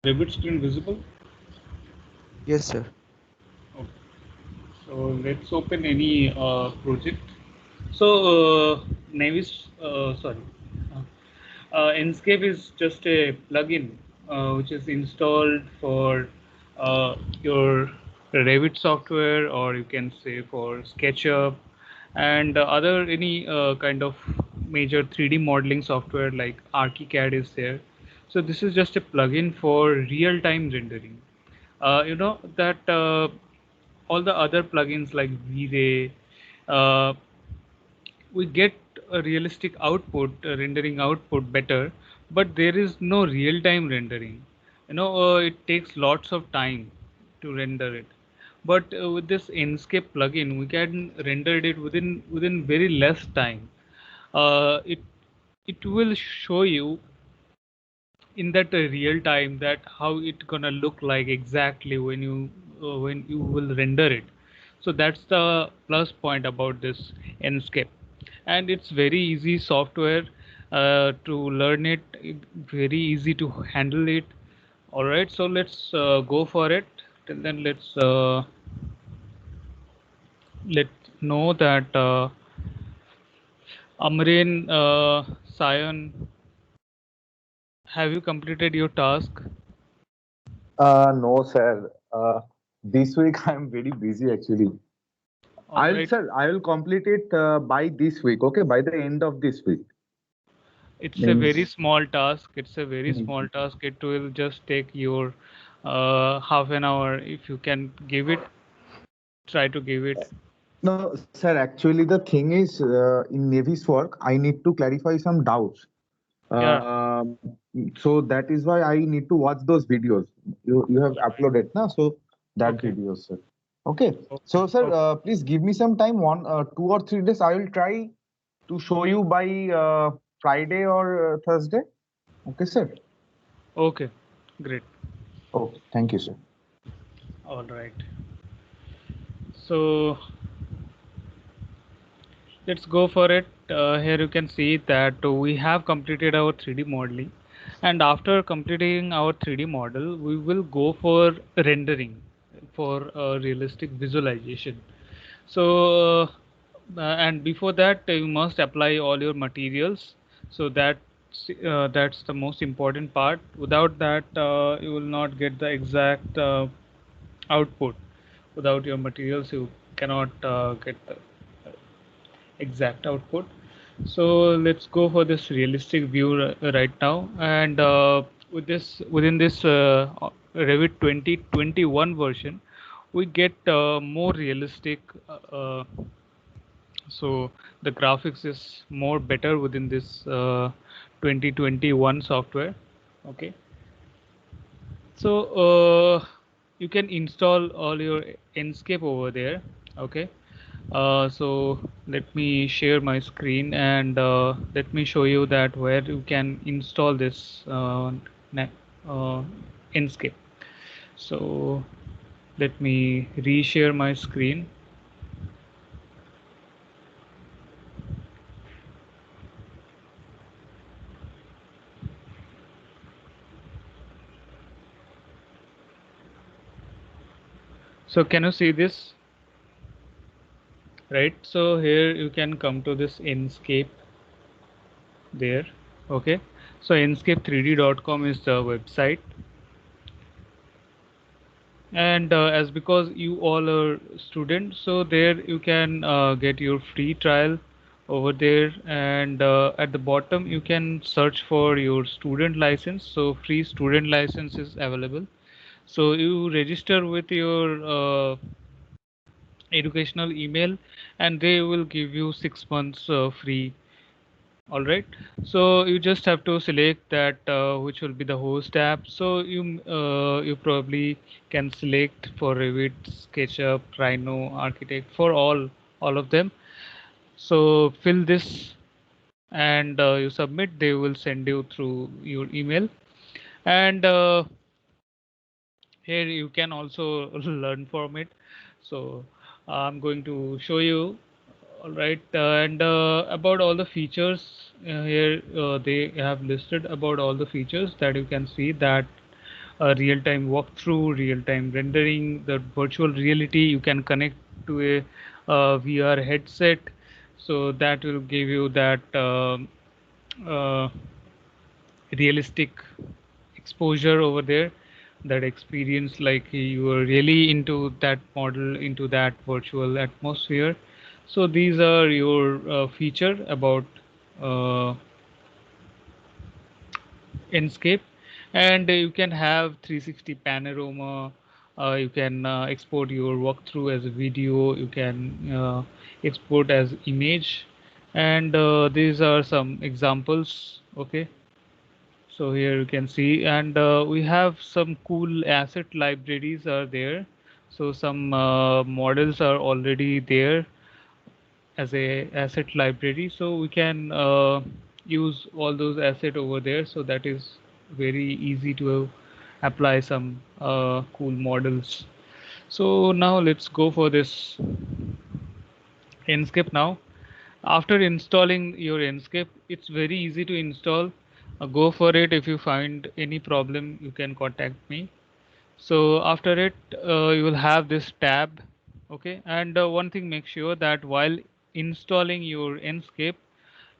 Revit screen visible? Yes, sir. Okay. So let's open any project. So Navis, sorry, Enscape is just a plugin which is installed for your Revit software, or you can say for SketchUp and other any kind of major 3D modeling software like ArchiCAD is there. So this is just a plugin for real-time rendering. You know that all the other plugins like V-Ray, uh, we get a realistic output, rendering output better, but there is no real-time rendering. It takes lots of time to render it. But with this Enscape plugin, we can render it within very less time. It will show you in that real time that how it gonna look like exactly when you will render it. So that's the plus point about this Enscape, and it's very easy software to learn very easy to handle it. All right, so let's go for it. Till then, let know that Amrin, Sayan, have you completed your task? No, sir. This week I'm very busy actually. All right. I will complete it by this week. Okay, by the end of this week. It's a very Means. small task. It's a very small Mhm. task. It will just take your half an hour. If you can give it, try to give it. No, sir. Actually, the thing is, in Navy's work, I need to clarify some doubts. Yeah. Um, so that is why I need to watch those videos. You have All right. uploaded, na? So that Okay. videos, sir. Okay. Okay. So, sir, Okay. please give me some time. 2 or 3 days. I will try to show you by Friday or Thursday. Okay, sir. Okay. Great. Okay. Thank you, sir. All right. So let's go for it. Here you can see that we have completed our 3D modeling, and after completing our 3D model, we will go for rendering for realistic visualization. So, and before that, you must apply all your materials. So that's the most important part. Without that, you will not get the exact output. Without your materials, you cannot get the exact output. So let's go for this realistic view right now, and with this within this Revit 2021 version, we get more realistic. So the graphics is more better within this 2021 software. Okay, so you can install all your Enscape over there. Okay, so let me share my screen, and let me show you that where you can install this uh, Enscape. So let me reshare my screen. So can you see this? Right, so here you can come to this Enscape there. Okay, so enscape3d.com is the website, and as because you all are students, so there you can get your free trial over there, and at the bottom you can search for your student license. So free student license is available, so you register with your educational email, and they will give you 6 months free. All right, so you just have to select that which will be the host app. So you probably can select for Revit, SketchUp, Rhino, Architect, for all of them. So fill this, and you submit. They will send you through your email, and here you can also learn from it. So I'm going to show you. All right, and about all the features here, they have listed about all the features that you can see that real-time walkthrough, real-time rendering, the virtual reality. You can connect to a VR headset, so that will give you that uh, realistic exposure over there, that experience like you are really into that model, into that virtual atmosphere. So these are your feature about uh, Enscape, and you can have 360 panorama. You can export your walkthrough as a video. You can export as image, and these are some examples. Okay, so here you can see, and we have some cool asset libraries are there. So some models are already there as a asset library, so we can use all those asset over there. So that is very easy to apply some cool models. So now let's go for this Enscape now. After installing your Enscape, it's very easy to install. Go for it. If you find any problem, you can contact me. So after it, you will have this tab. Okay, and one thing, make sure that while installing your Enscape,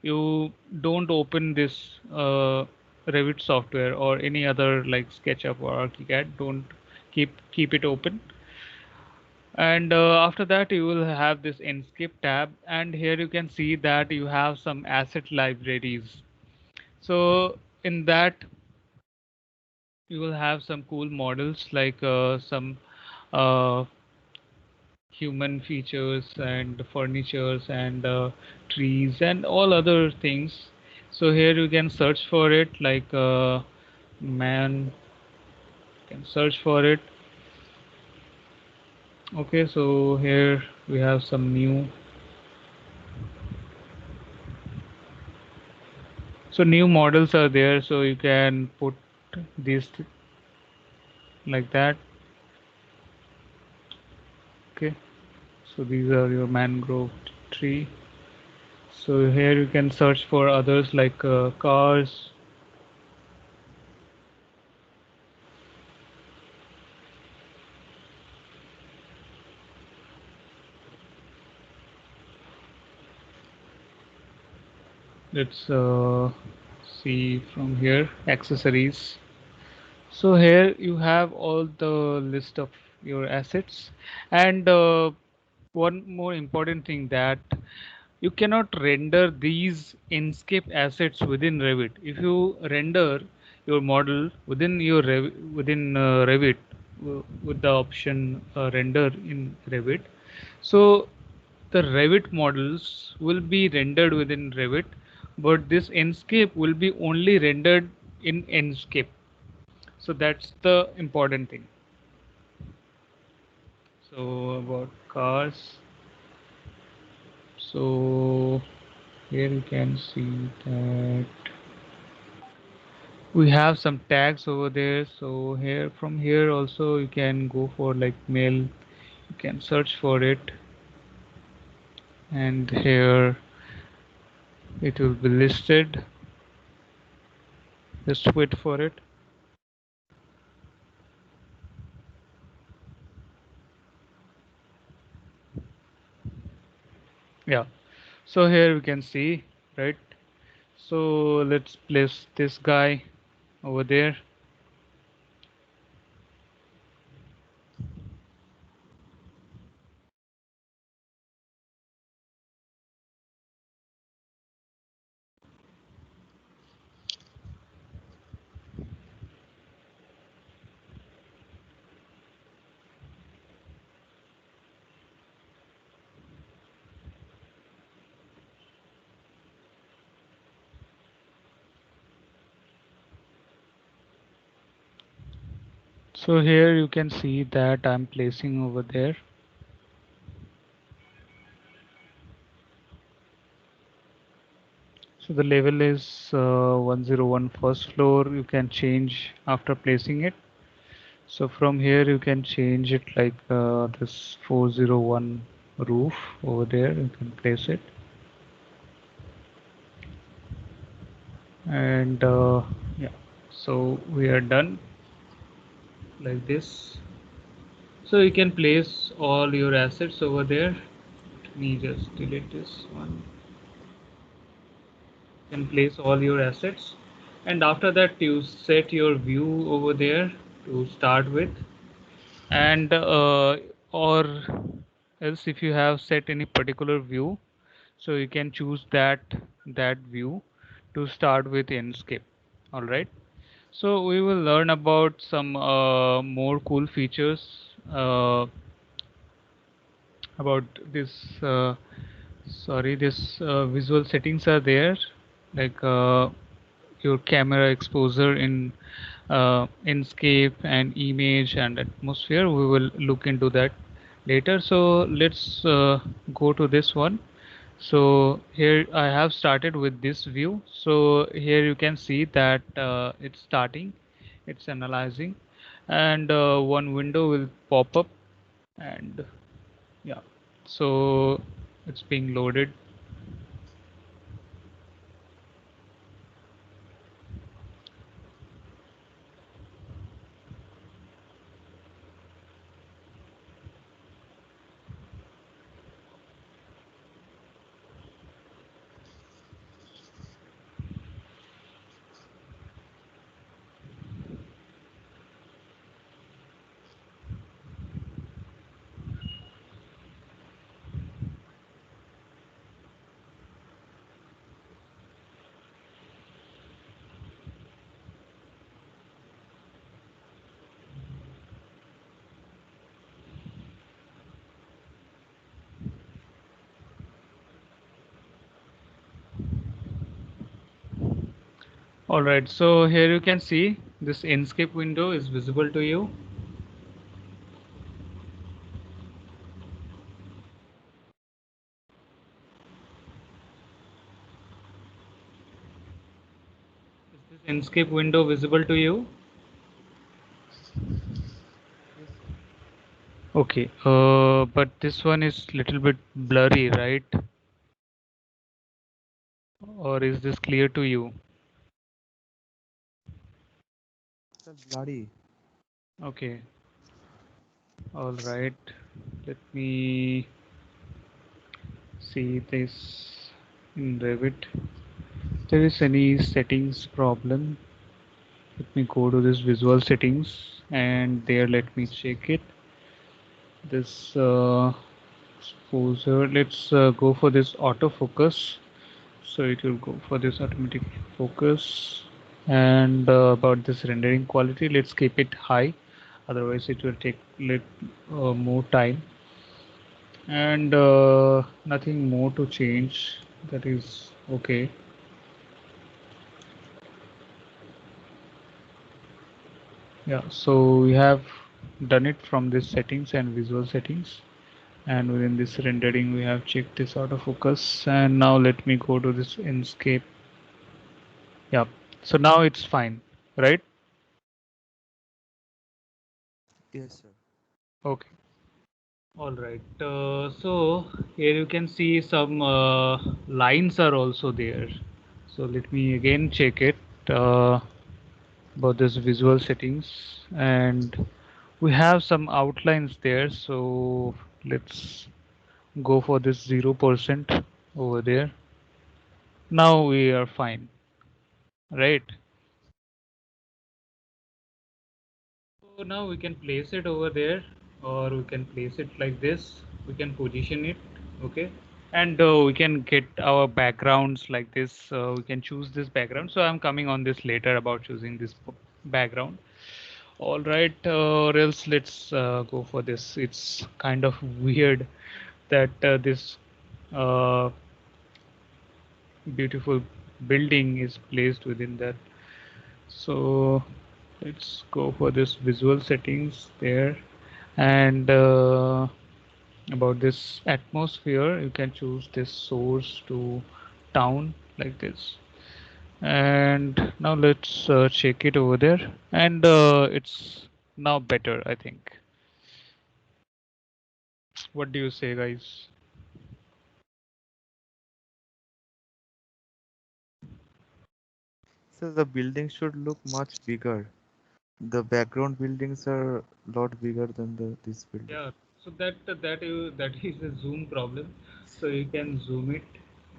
you don't open this Revit software or any other like SketchUp or ArchiCAD. Don't keep it open. And after that, you will have this Enscape tab, and here you can see that you have some asset libraries. So in that, you will have some cool models like some uh, human features and furnitures and trees and all other things. So here you can search for it like man, can search for it. Okay, so here we have some new, so new models are there, so you can put this like that. Okay, so these are your mangrove tree. So here you can search for others like cars. Let's see from here accessories. So here you have all the list of your assets, and one more important thing, that you cannot render these Enscape assets within Revit. If you render your model within your Revit with the option render in Revit, so the Revit models will be rendered within Revit, but this Enscape will be only rendered in Enscape. So that's the important thing. So about cars. So here you can see that we have some tags over there. So here, from here also you can go for like mail. You can search for it, and here it will be listed. Just wait for it. Yeah. So here we can see, right? So let's place this guy over there. So here you can see that I'm placing over there. So the level is 101 first floor. You can change after placing it. So from here you can change it like this 401 roof over there. You can place it, and yeah. So we are done. like this. So you can place all your assets over there. Let me just delete this one. You can place all your assets, and after that you set your view over there to start with, and or else if you have set any particular view, so you can choose that view to start with Enscape. All right. So we will learn about some more cool features uh, about this. Sorry, this visual settings are there, like your camera exposure in Enscape and image and atmosphere. We will look into that later. So let's go to this one. So here I have started with this view. So here you can see that it's starting, it's analyzing, and one window will pop up, and yeah, so it's being loaded. All right, so here you can see this Enscape window is visible to you. Is this Enscape window visible to you? Yes, sir. Okay, but this one is little bit blurry, right? Or is this clear to you? Sir, bloody. Okay, all right. Let me see this in Revit. If there is any settings problem, let me go to this visual settings and there let me check it. This exposure, let's go for this autofocus. So it will go for this automatic focus, and about this rendering quality, let's keep it high, otherwise it will take more time, and nothing more to change. That is okay. Yeah, so we have done it from this settings and visual settings, and within this rendering we have checked this autofocus, and now let me go to this Inkscape. Yeah, so now it's fine, right? Yes, sir. Okay. All right. So here you can see some lines are also there. So let me again check it about this visual settings, and we have some outlines there. So let's go for this 0% over there. Now we are fine, right? So now we can place it over there, or we can place it like this. We can position it, okay? And we can get our backgrounds like this. We can choose this background. So I'm coming on this later about choosing this background. All right, or else let's go for this. It's kind of weird that this uh, beautiful building is placed within that. So let's go for this visual settings there, and about this atmosphere you can choose this source to town like this, and now let's check it over there, and it's now better, I think. What do you say, guys? So the building should look much bigger. The background buildings are lot bigger than this building. Yeah, so that is a zoom problem. So you can zoom it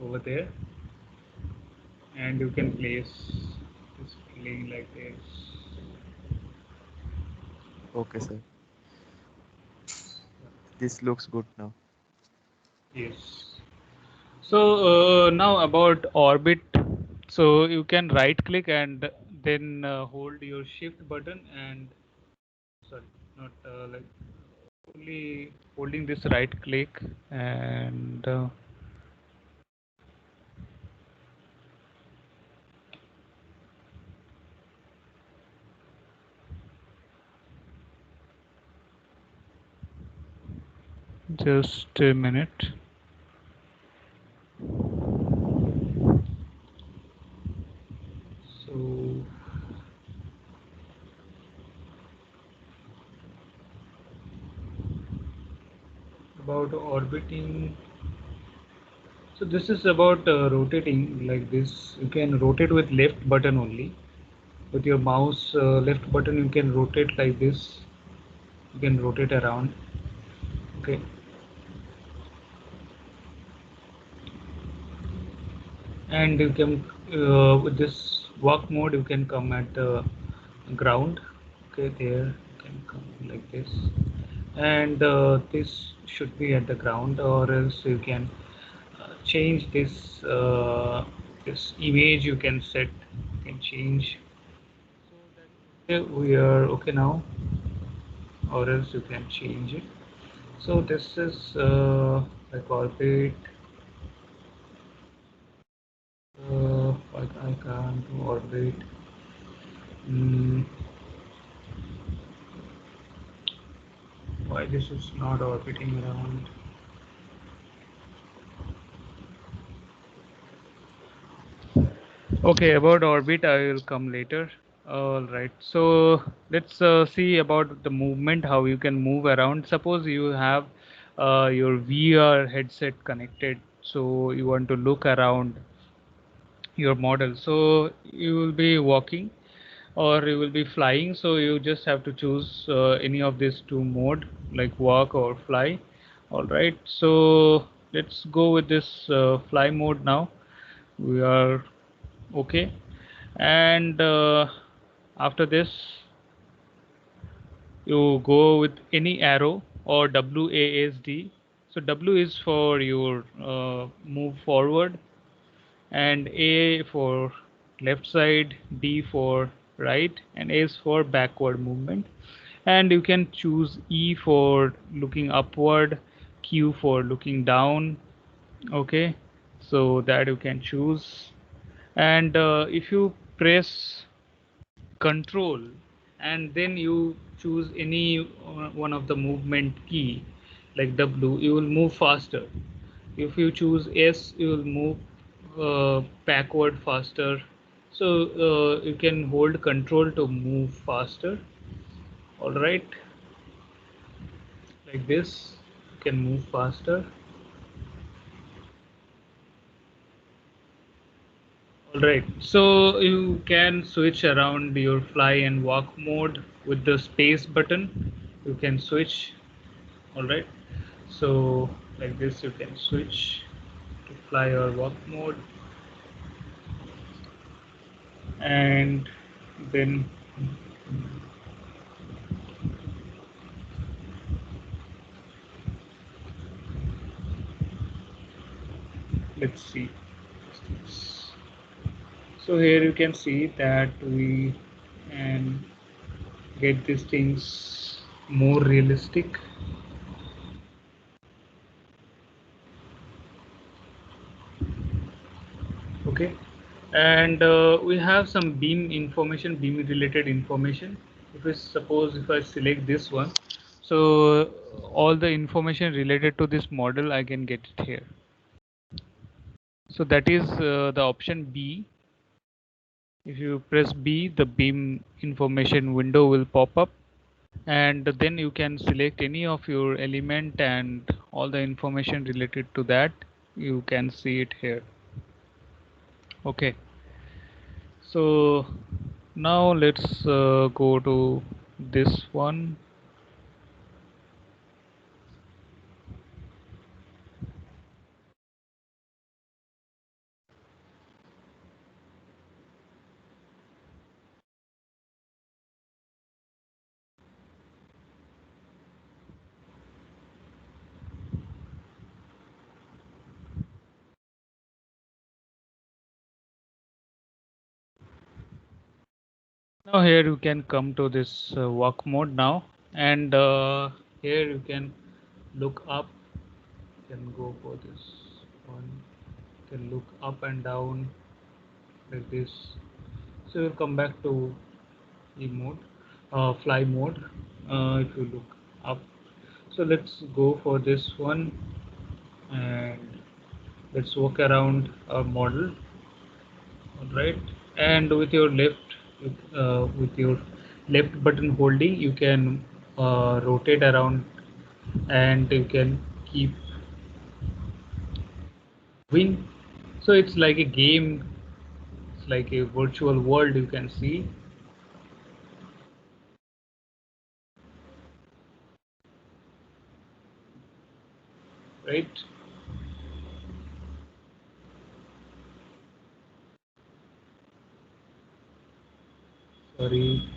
over there, and you can place this plane like this. Okay, Okay. sir. This looks good now. Yes. So now about orbit. So you can right click and then hold your shift button and sorry, not like only holding this right click and just a minute. So about orbiting. So this is about rotating like this. You can rotate with left button only. With your mouse left button, you can rotate like this. You can rotate around. Okay, and you can with this walk mode, you can come at ground. Okay, there you can come like this, and this should be at the ground, or else you can change this image. You can set. You can change. So that is okay. We are okay now, or else you can change it. So this is like orbit. I can't do orbit. Mm, why this is not orbiting around? Okay, about orbit I will come later. All right. So let's see about the movement, how you can move around. Suppose you have your VR headset connected, so you want to look around your model. So you will be walking or you will be flying. So you just have to choose any of these two mode, like walk or fly. All right. So let's go with this fly mode now. We are okay, and after this you go with any arrow or WASD. So W is for your move forward, and A for left side, D for right, and A is for backward movement. And you can choose E for looking upward, Q for looking down. Okay, so that you can choose. And if you press control and then you choose any one of the movement key like W, you will move faster. If you choose S, you will move backward faster. So you can hold control to move faster. All right, like this you can move faster. All right, so you can switch around your fly and walk mode with the space button. You can switch. All right, so like this you can switch to fly or walk mode, and then let's see. So here you can see that we can get these things more realistic. Okay, and we have some beam related information. If I suppose if I select this one, so all the information related to this model I can get it here. So that is the option B. If you press B, the beam information window will pop up, and then you can select any of your element and all the information related to that you can see it here. Okay, so Now let's go to this one. Now here you can come to this walk mode now, and here you can look up. You can go for this one. You can look up and down like this. So you'll come back to the mode, fly mode. If you look up, so let's go for this one, and let's walk around our model. All right, and with your with your left button holding, you can rotate around, and you can keep win. So it's like a game. It's like a virtual world you can see, right? Sorry,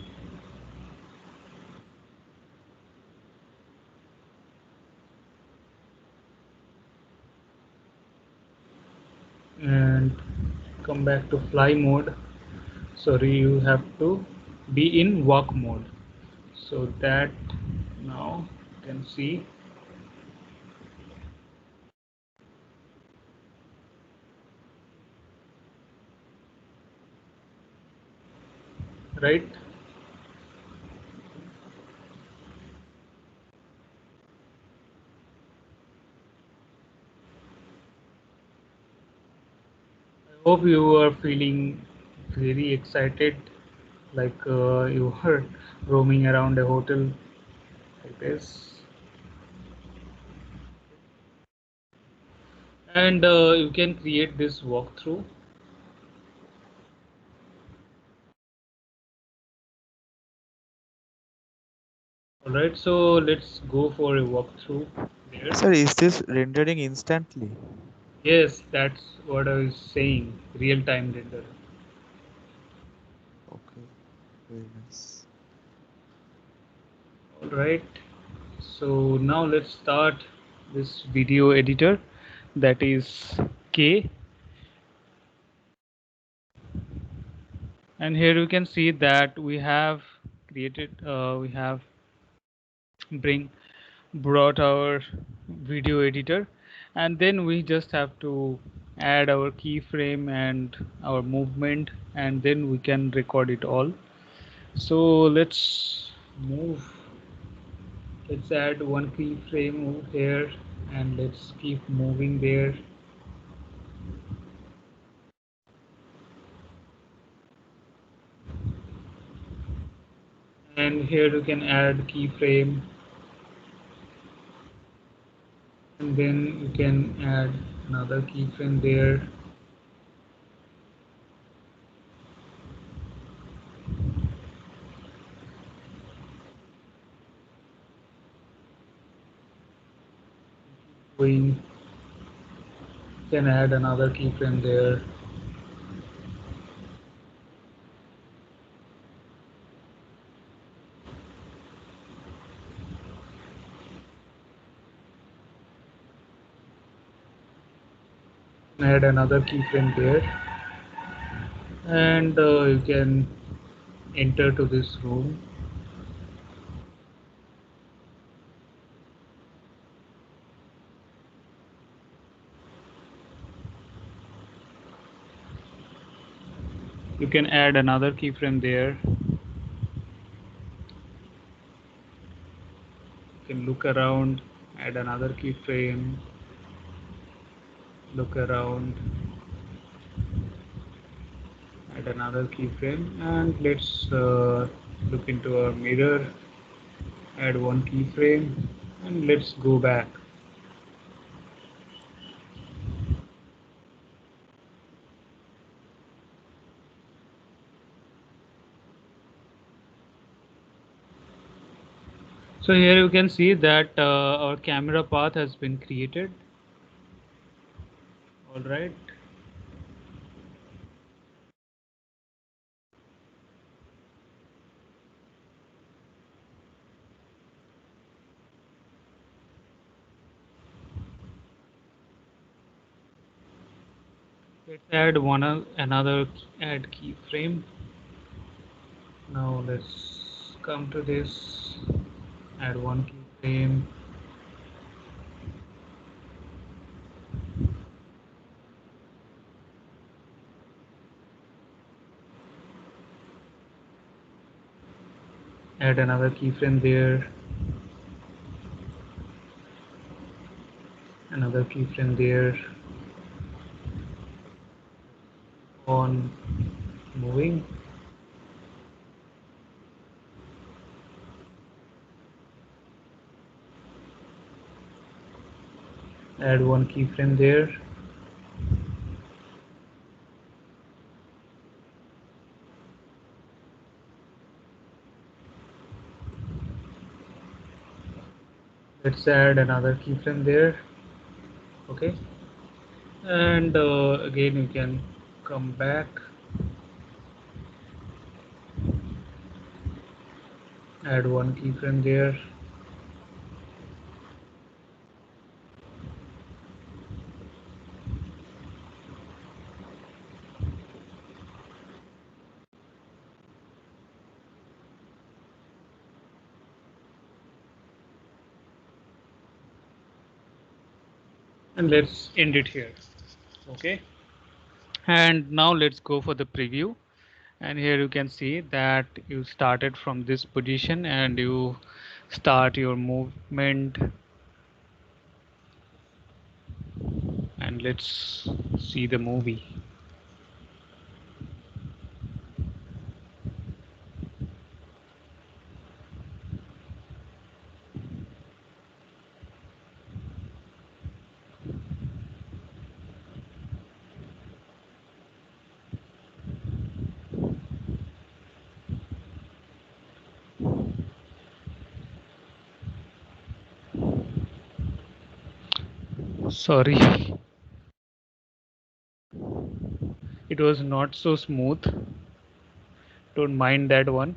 and come back to fly mode. Sorry, you have to be in walk mode, so that now you can see, right? I hope you are feeling very excited, like you are roaming around a hotel like this. And you can create this walkthrough. All right, so let's go for a walkthrough there. Sir, is this rendering instantly? Yes, that's what I was saying, real time render. Okay, very nice. All right, so now let's start this video editor, that is K. And here you can see that we have created, we have bring brought our video editor, and then we just have to add our keyframe and our movement, and then we can record it all. So move let's add one keyframe here, and let's keep moving there. And here you can add keyframe, and then you can add another keyframe there. We can add another keyframe there. Add another keyframe there, and you can enter to this room. You can add another keyframe there. You can look around, add another keyframe, look around, add another keyframe, and let's look into our mirror, add one keyframe, and let's go back. So here you can see that our camera path has been created. All right. Let's add another add keyframe. Now let's come to this. Add one keyframe. Add another keyframe there. Another keyframe there. On moving. Add one keyframe there. Let's add another keyframe there. Okay. And again you can come back, add one keyframe there. And let's end it here. Okay. And now let's go for the preview. And here you can see that you started from this position and you start your movement. And let's see the movie. Sorry, it was not so smooth. Don't mind that one.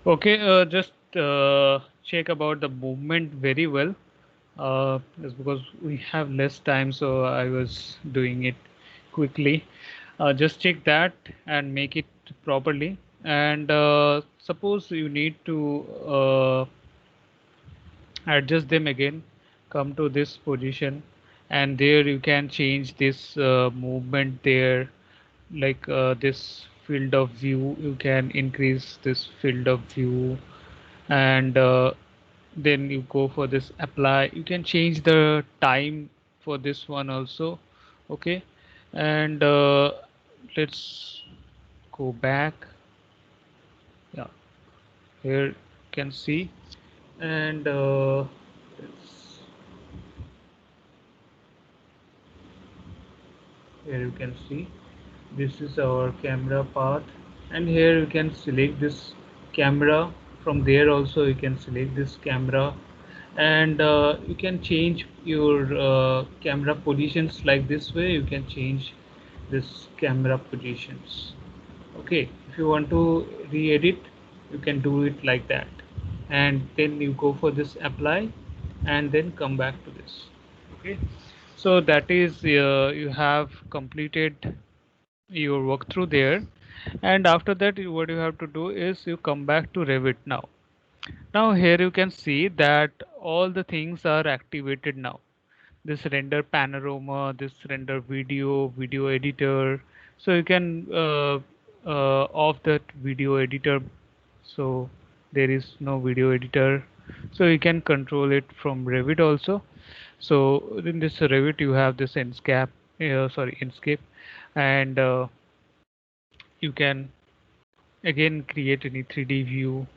Okay, just check about the movement very well. Just because we have less time, so I was doing it quickly. Just check that and make it properly. And suppose you need to adjust them again, come to this position, and there you can change this movement there, like this field of view. You can increase this field of view, and then you go for this apply. You can change the time for this one also. Okay. And let's go back. Yeah, here you can see. And let's, here you can see this is our camera path, and here you can select this camera. From there also you can select this camera, and you can change your camera positions. Like this way you can change this camera positions. Okay, if you want to re-edit, you can do it like that, and then you go for this apply and then come back to this. Okay. So that is you have completed your walkthrough there, and after that what you have to do is you come back to Revit now. Now here you can see that all the things are activated now. This render panorama, this render video editor. So you can off that video editor. So there is no video editor. So you can control it from Revit also. So in this Revit you have this Enscape, and you can again create any 3D view.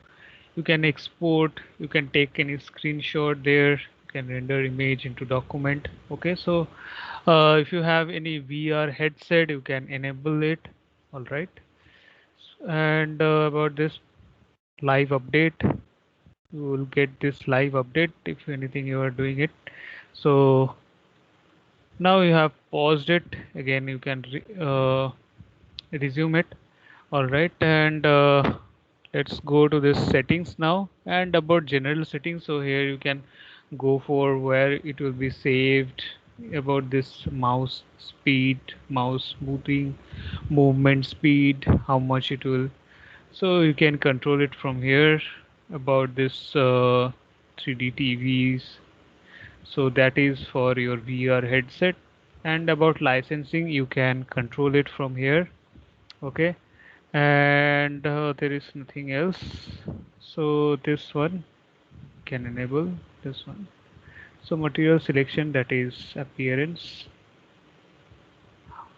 You can export, you can take any screenshot there, you can render image into document. Okay, so if you have any VR headset you can enable it. All right, and about this live update, you will get this live update if anything you are doing it. So now you have paused it, again you can resume it. All right, and let's go to this settings now, and about general settings. So here you can go for where it will be saved, about this mouse speed, mouse smoothing, movement speed, how much it will. So you can control it from here. About this 3D TVs, so that is for your VR headset. And about licensing, you can control it from here. Okay, and there is nothing else. So this one can enable this one. So material selection, that is appearance,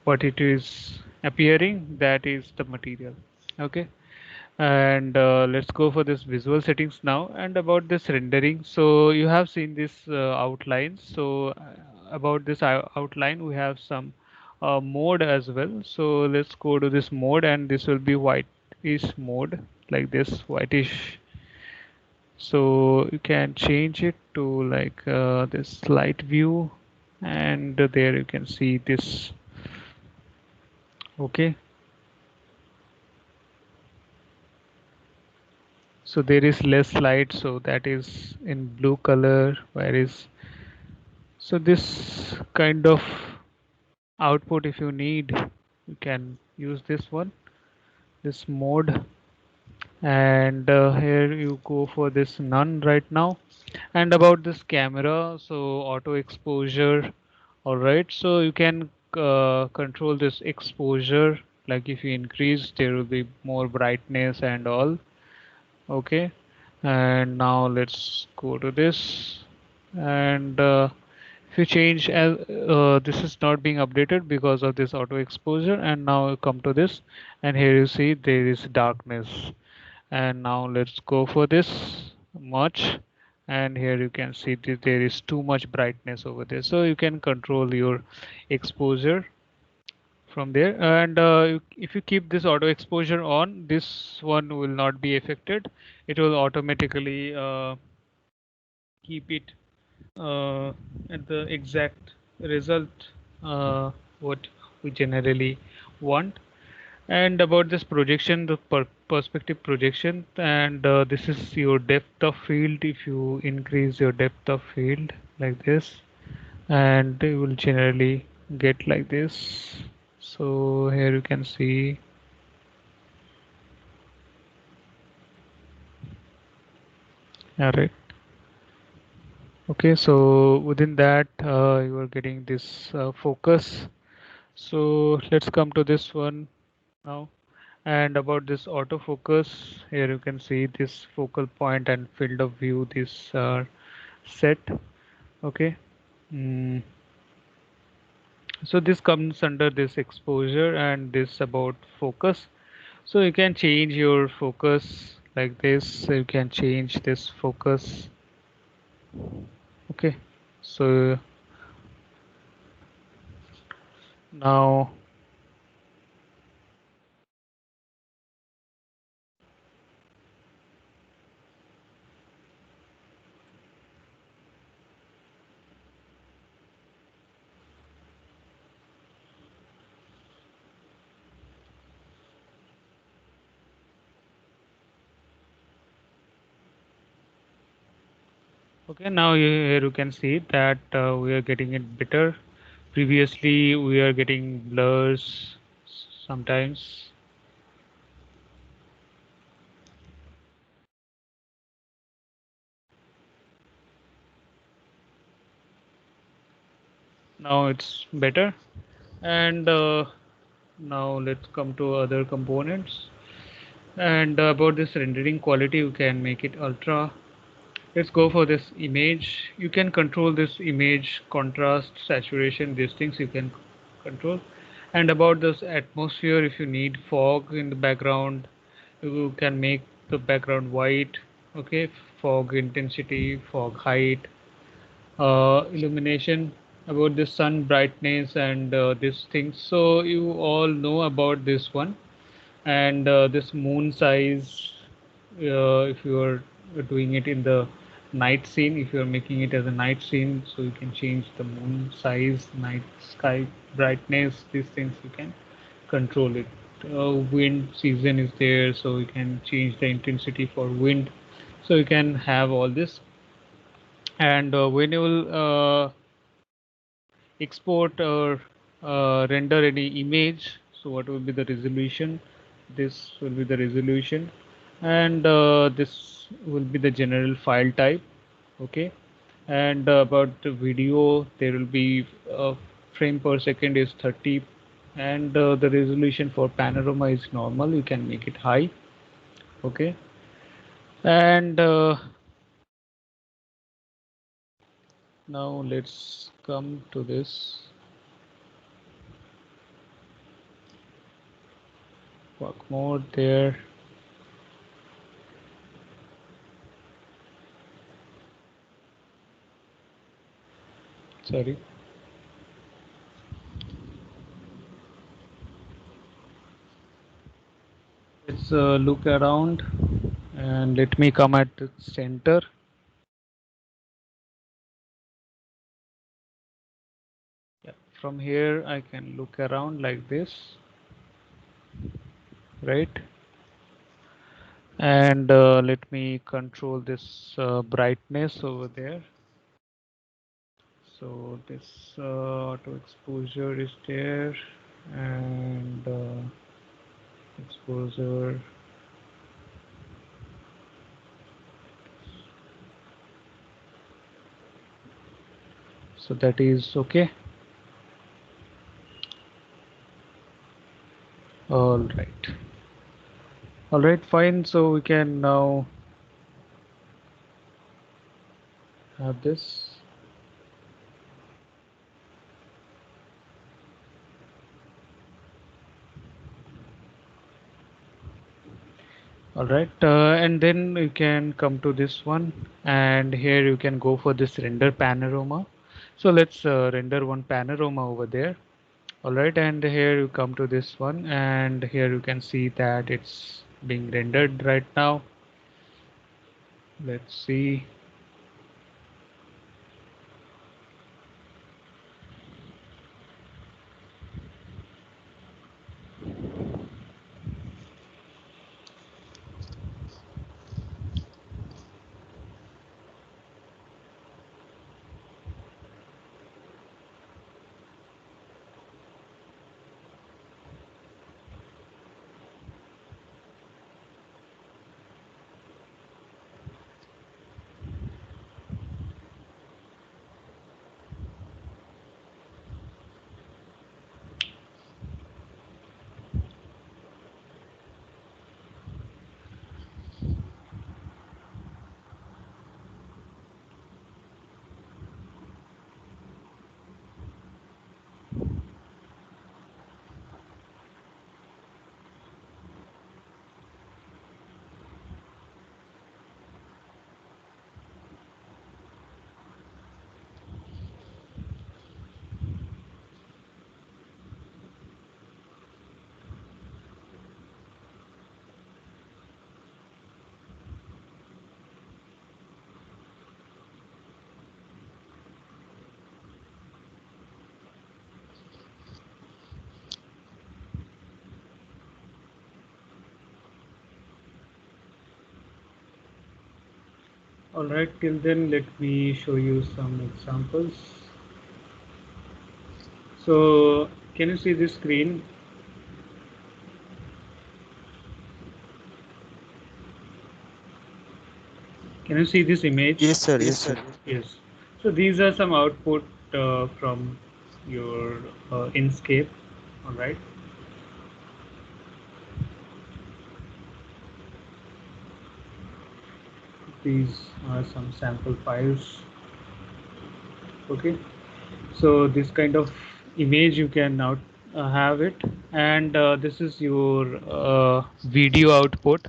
what it is appearing, that is the material. Okay, and let's go for this visual settings now. And about this rendering, so you have seen this outline. So about this outline we have some mode as well. So let's go to this mode, and this will be whitish mode, like this whitish. So you can change it to like this light view, and there you can see this. Okay, so there is less light, so that is in blue color, whereas so this kind of output, if you need, you can use this one, this mode. And here you go for this none right now. And about this camera, so auto exposure. All right, so you can control this exposure, like if you increase there will be more brightness and all. Okay, and now let's go to this. And if you change as this is not being updated because of this auto exposure, and now you come to this, and here you see there is darkness. And now let's go for this much, and here you can see that there is too much brightness over there. So you can control your exposure from there. And if you keep this auto exposure on, this one will not be affected. It will automatically keep it uh, at the exact result what we generally want. And about this projection, the perspective projection, and this is your depth of field. If you increase your depth of field like this, and you will generally get like this. So here you can see. All right, okay, so within that you are getting this focus. So let's come to this one now. And about this autofocus, here you can see this focal point and field of view, these are set. Okay, mm. So this comes under this exposure, and this about focus. So you can change your focus like this. So you can change this focus. Okay, so now, okay, now here you can see that we are getting it better. Previously we are getting blurs sometimes. Now it's better. And now let's come to other components. And about this rendering quality, you can make it ultra. Let's go for this image. You can control this image contrast, saturation, these things you can control. And about this atmosphere, if you need fog in the background, you can make the background white. Okay, fog intensity, fog height, illumination, about the sun brightness, and these things. So you all know about this one. And this moon size, if you are doing it in the night scene, if you are making it as a night scene, so you can change the moon size, night sky brightness, these things you can control it. Wind season is there, so you can change the intensity for wind, so you can have all this. And when you will export or render any image, so what will be the resolution? This will be the resolution, and this will be the general file type. Okay. And about the video, there will be frame per second is 30, and the resolution for panorama is normal, you can make it high. Okay. And now let's come to this work mode there. Sorry. Let's look around, and let me come at the center. Yeah. From here I can look around like this, right? And let me control this brightness over there. So this auto exposure is there, and exposure. So that is okay. All right. All right, fine. So we can now have this. All right, and then you can come to this one, and here you can go for this render panorama. So let's render one panorama over there. All right, and here you come to this one, and here you can see that it's being rendered right now. Let's see. All right, till then, let me show you some examples. So can you see this screen? Can you see this image? Yes, sir. Yes, Yes, sir. sir. Yes. So these are some output from your Inkscape. All right. These are some sample files. Okay. So this kind of image you can now have it, and this is your video output.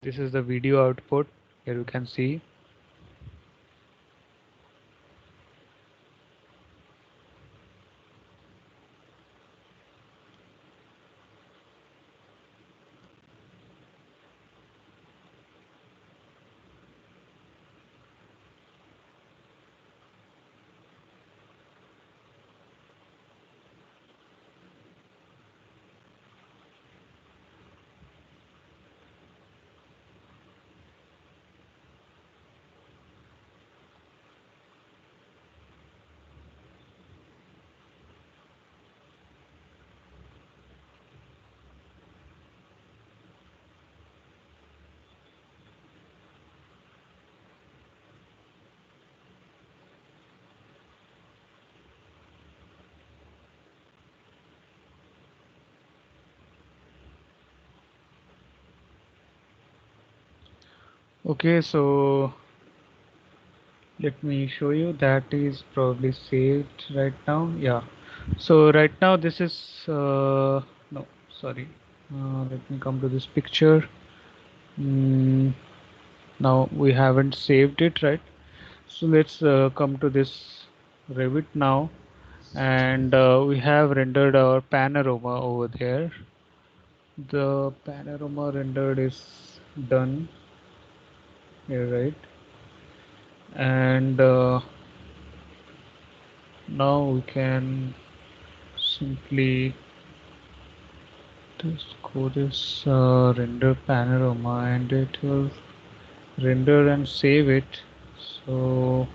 This is the video output. Here you can see. Okay, so let me show you. That is probably saved right now. Yeah. So right now this is no, sorry. Let me come to this picture. Mm, Now we haven't saved it, right? So let's come to this Revit now, and we have rendered our panorama over there. The panorama rendered is done here, right? And now we can simply just go this render panorama, and it will render and save it. So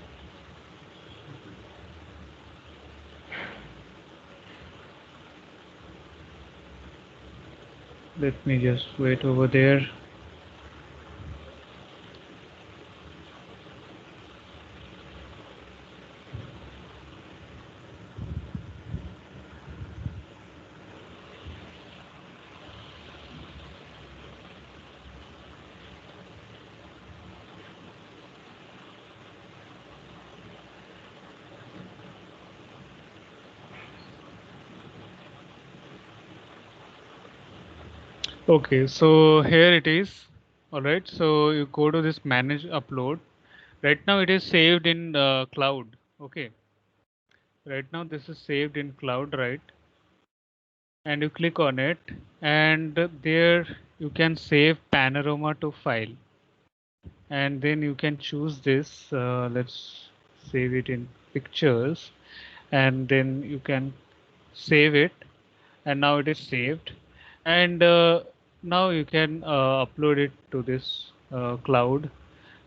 let me just wait over there. Okay, so here it is. All right, so you go to this manage upload. Right now it is saved in cloud. Okay, right now this is saved in cloud, right? And you click on it, and there you can save panorama to file, and then you can choose this. Let's save it in pictures, and then you can save it, and now it is saved, and now you can upload it to this cloud,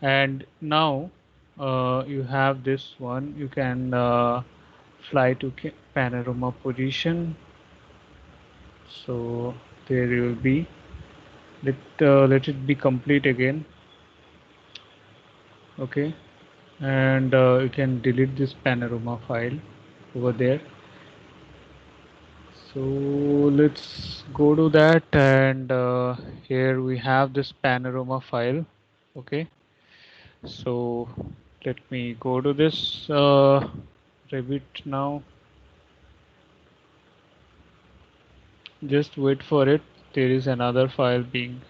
and now you have this one. You can fly to panorama position. So there you will be. Let it be complete again. Okay, and you can delete this panorama file over there. So let's go to that, and here we have this panorama file. Okay, so let me go to this Revit now. Just wait for it. There is another file being,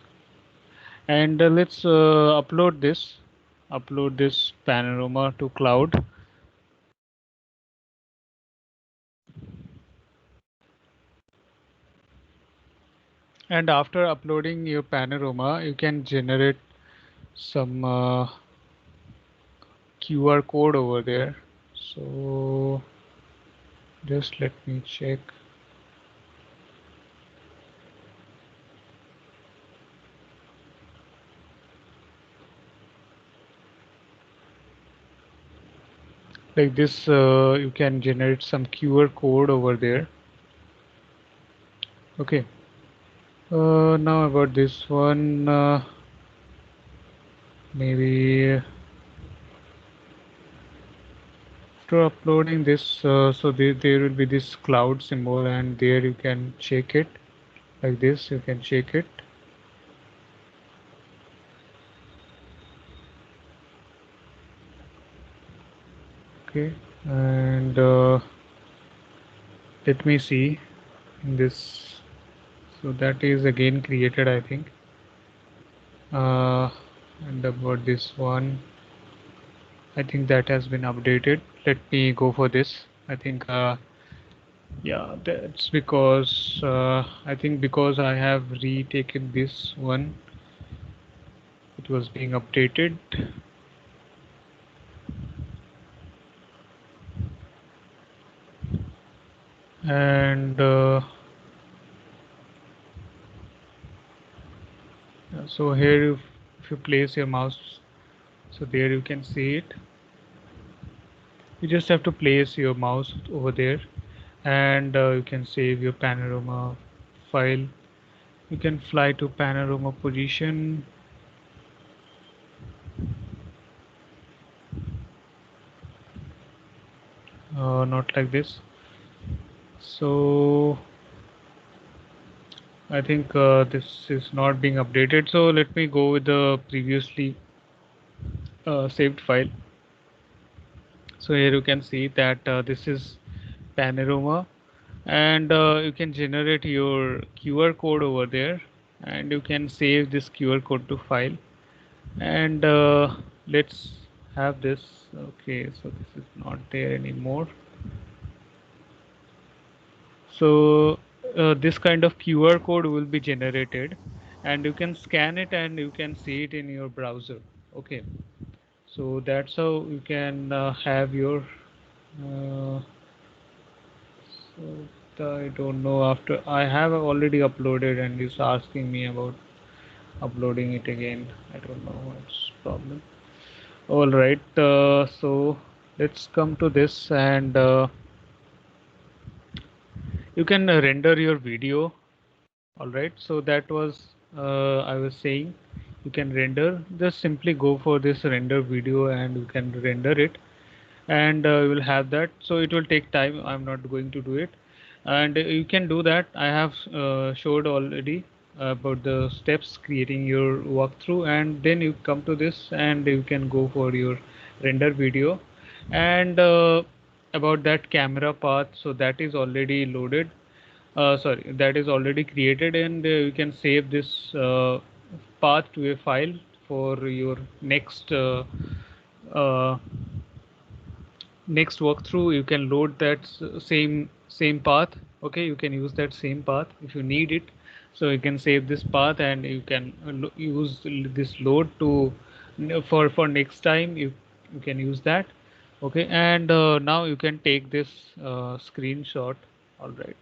and let's upload this panorama to cloud. And after uploading your panorama, you can generate some QR code over there. So just let me check. like this. You can generate some QR code over there. Okay. Now about this one, maybe after uploading this, so there will be this cloud symbol, and there you can check it like this. You can check it. Okay, and let me see in this. So that is again created, I think. Uh, and about this one, I think that has been updated. Let me go for this. I think yeah, that's because I think because I have retaken this one, it was being updated. And so here if you place your mouse, so there you can see it. You just have to place your mouse over there, and you can save your panorama file. You can fly to panorama position, not like this. So I think this is not being updated. So let me go with the previously saved file. So here you can see that this is panorama, and you can generate your QR code over there, and you can save this QR code to file. And let's have this. Okay, so this is not there anymore. So this kind of QR code will be generated, and you can scan it and you can see it in your browser. Okay, so that's how you can have your so I don't know, after I have already uploaded and it's asking me about uploading it again. I don't know what's problem. All right, so let's come to this, and you can render your video. All right, so that was I was saying, you can render, just simply go for this render video and you can render it, and you will have that. So it will take time, I'm not going to do it, and you can do that. I have showed already about the steps creating your walkthrough, and then you come to this and you can go for your render video. And about that camera path, so that is already loaded, sorry, that is already created, and you can save this path to a file for your uh, next walkthrough. You can load that same path. Okay, you can use that same path if you need it. So you can save this path, and you can use this load to for next time. You can use that. Okay, and now you can take this screenshot. All right,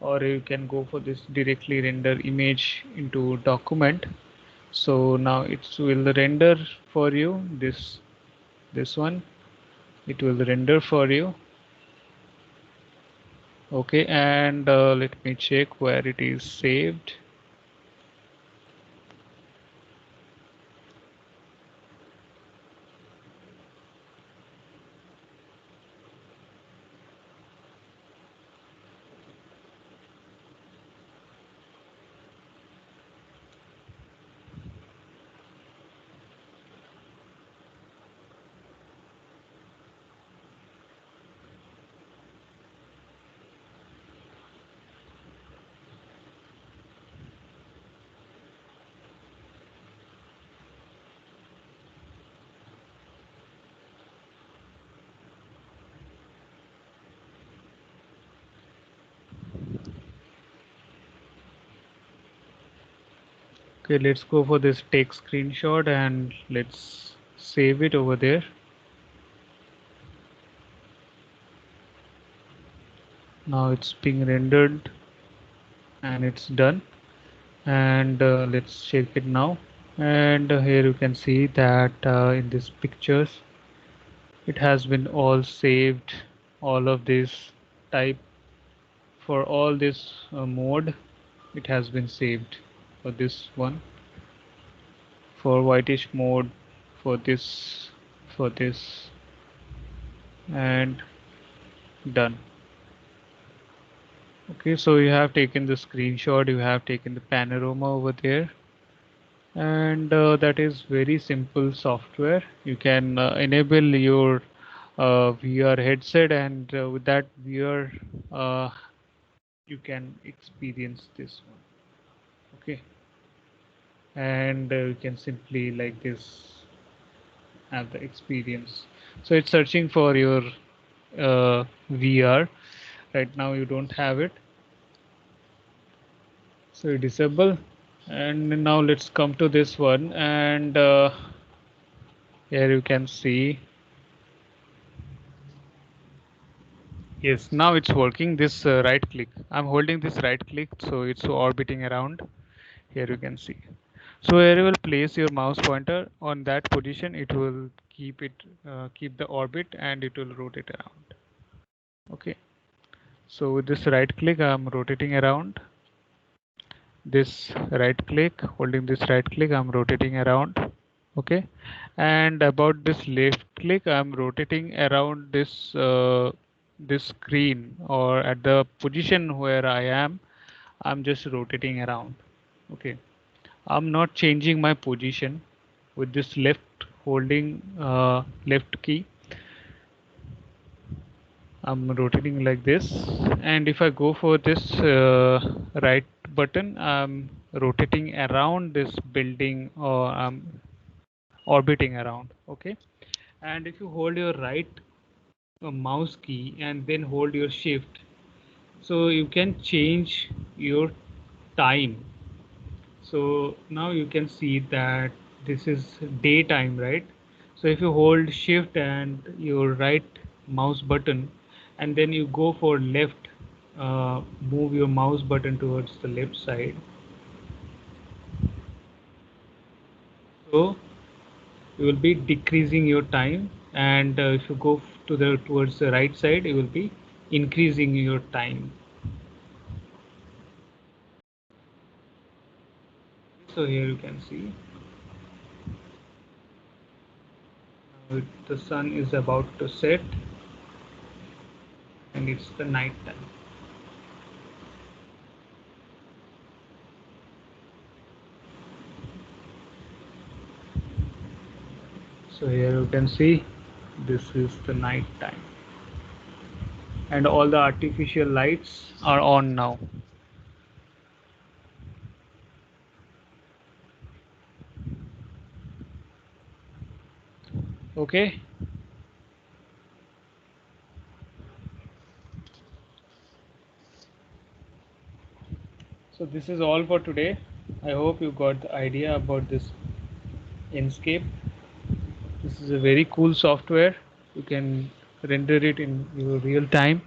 or you can go for this directly render image into document. So now it will render for you this one. It will render for you. Okay, and let me check where it is saved. Okay, let's go for this take screenshot and let's save it over there. Now it's being rendered and it's done, and let's check it now. And here you can see that in these pictures, It has been all saved, all of this type for all this mode. It has been saved for this one, for whitish mode, for this, and done. Okay, so you have taken the screenshot, you have taken the panorama over there, and that is very simple software. You can enable your VR headset, and with that VR you can experience this one. Okay, and you can simply like this have the experience. So it's searching for your VR. Right now you don't have it, so you disable. And now let's come to this one, and here you can see, yes, now it's working. This right click, I'm holding this right click, so it's orbiting around. Here you can see. So where you will place your mouse pointer on that position, it will keep the orbit, and it will rotate around. Okay. So with this right click, I'm rotating around. This right click, holding this right click, I'm rotating around. Okay. And about this left click, I'm rotating around this screen, or at the position where I am, I'm just rotating around. Okay. I'm not changing my position with this left, holding left key. I'm rotating like this, and if I go for this right button, I'm rotating around this building, or I'm orbiting around. Okay. And if you hold your right mouse key and then hold your shift, so you can change your time. So now you can see that this is daytime, right? So if you hold shift and your right mouse button, and then you go for left, move your mouse button towards the left side, so you will be decreasing your time. And if you go to the towards the right side, you will be increasing your time. So here you can see the sun is about to set, and it's the night time. So here you can see this is the night time, and all the artificial lights are on now. Okay, so this is all for today. I hope you got the idea about this Enscape. This is a very cool software. You can render it in your real time.